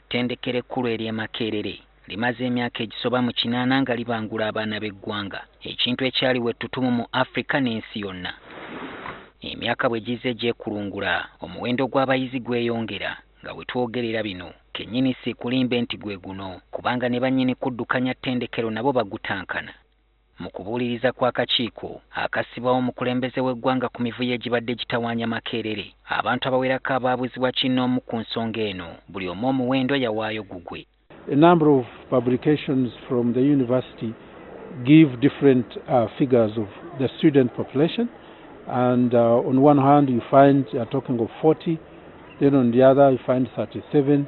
ettendekero ekkulu ery'e Makerere limaze emyaka egisoba mu 8 nga libangula abaana b'eggwanga, ekintu ekyaliwo ettutumu mu Afrika n'ensi yonna. Emyaka bwe gize gyekulungula, omuwendo gw'abayizi gweyongera, nga bwe twogerera bino kennyini si kulimbe nti gwe guno, kubanga ne bannyini kuddukanya ttendekero nabo bagutankana. Mu kubuuliriza kw'akakiiko akassibwawo omukulembeze w'eggwanga ku mivuyo egibadde gitawaanya Makerere, abantu abawerako abaabuzibwa kinnoomu ku nsonga eno, buli omu omuwendo yawaayo gugwe. A number of publications from the university give different figures of the student population, and on one hand you find talking of 40, then on the other you find 37.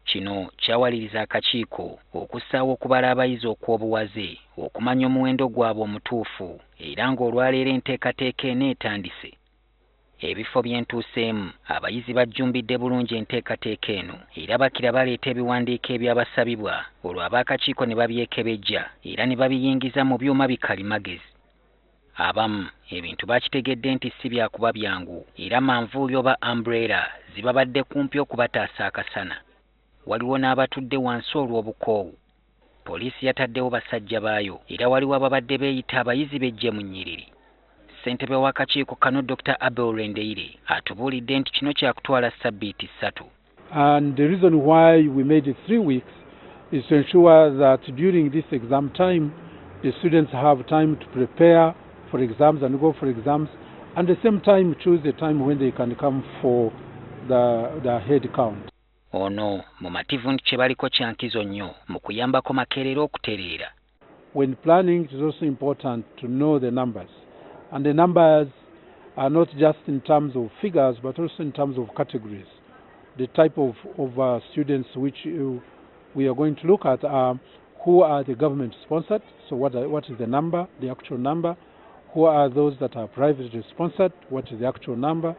Kino kyawaliriza akakiiko okussaawo okubala abayizi okw'obuwaze, okumanya omuwendo gwabwe omutuufu, era ng'olwaleero enteekateeka eno etandise. Ebifo by'entuuseemu abayizi bajjumbidde bulungi enteekateeka eno, era bakira baleeta ebiwandiiko ebyabasabibwa, olwo ab'akakiiko ne babyekebejja era ne babiyingiza mu byuma bikalimagezi. Abamu ebintu bakitegedde nti si byakuba byangu, era manvuuli oba umbrella zibabadde kumpi okubataasa akasana. Waliwo n'abatudde wansi olw'obukoowu. Poliisi yataddewo basajja baayo, era waliwo ababadde beeyita abayizi bejje mu nnyiriri. Ssentebe w'akakiiko kano Dr. Abel Rendeire atubuulidde nti kino kyakutwala ssabbiiti 3. And the reason why we made it 3 weeks is to ensure that during this exam time the students have time to prepare for exams and go for exams, and at the same time choose the time when they can come for the head count. Ono mumativu nti kyebaliko kyankizo nnyo mu kuyambako Makerere okutereera. When planning, it is also important to know the numbers, and the numbers are not just in terms of figures but also in terms of categories. The type of students which we are going to look at are who are the government sponsored, so what is the number, the actual number, who are those that are privately sponsored, what is the actual number.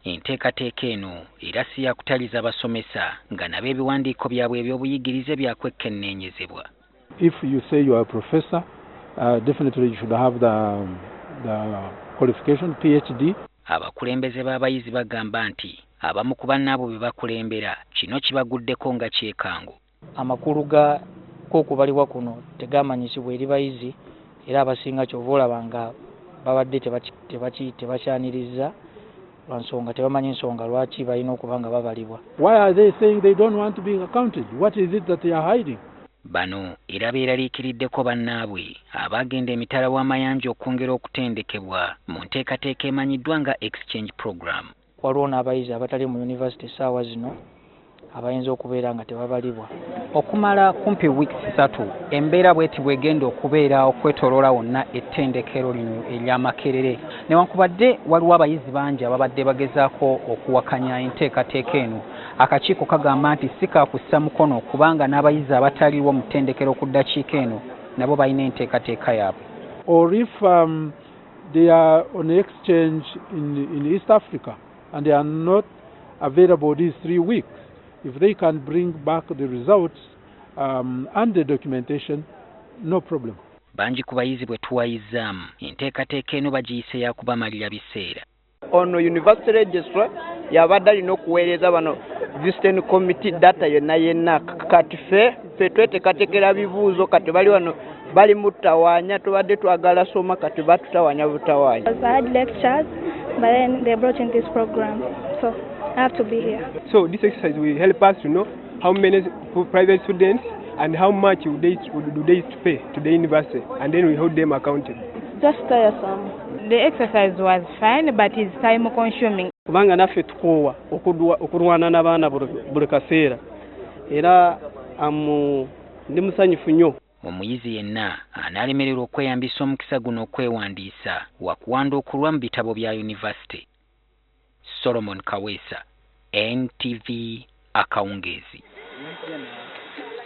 Enteekateeka eno era si yakutaliza basomesa nga nabo ebiwandiiko byabwe eby'obuyigirize byakwekenneenyezebwa. If you say you are a professor, definitely you should have the qualification, PhD. Abakulembeze b'abayizi bagamba nti abamu ku bannaabo be bakulembera kino kibaguddeko nga kyekango. Amakulu k'okubalibwa kuno tegamanyisibwa eri bayizi, era abasinga kyova olaba nga babadde tebakyaniriza lwansonga tebamanyi ensonga lwaki balina okuba nga babalibwa. Why are they saying they don't want to be accounted? What is it that they are hiding? Bano era beeraliikiriddeko bannaabwe abagenda emitala w'amayanja okwongera okutendekebwa mu nteekateeka emanyiddwa nga exchange program. Waliwo n'abayizi abatali mu yunivasite essaawa zino abayinza okubeera nga tebabalibwa. Okumala kumpi weeks 3 embeera bw'eti bwegenda okubeera okwetooloola wonna ettendekero lino erya Makerere, newankubadde waliwo abayizi bangi ababadde bagezaako okuwakanya enteekateeka eno, akakiiko kagamba nti si kaakussa mukono kubanga n'abayizi abataliwo mu ttendekero ku ddakiika eno nabo balina enteekateeka yaabwe. Or if they are on exchange in East Africa and they are not available these 3 weeks, if they can bring back the results and the documentation, no problem. Bangi ku bayizi bwe tuwayizzaamu enteekateeka eno bagiyise yakubamalira biseera. Ono University Registrar yabadde alina okuweereza bano visiting committee data yenna kati ffe tweteekateekera bibuuzo kati bali wano bali mutawaanya tubadde twagala soma kati batutawaanya butawaanya. I had lectures but then they brought in this program, so I have to be here. So this exercise will help us to know how many private students and how much do they pay to the university, and then we hold them accountable. Just tiresome. The exercise was fine, but it's time consuming. Kubanga naffe tukoowa okulwana n'abaana buli kaseera era ndi musanyufu nnyo. Omuyizi yenna anaalemererwa okweyambisa omukisa guno okwewandiisa wakuwanduukulwa mu bitabo bya yunivasite. Solomon Kaweesa, NTV Akawungezi.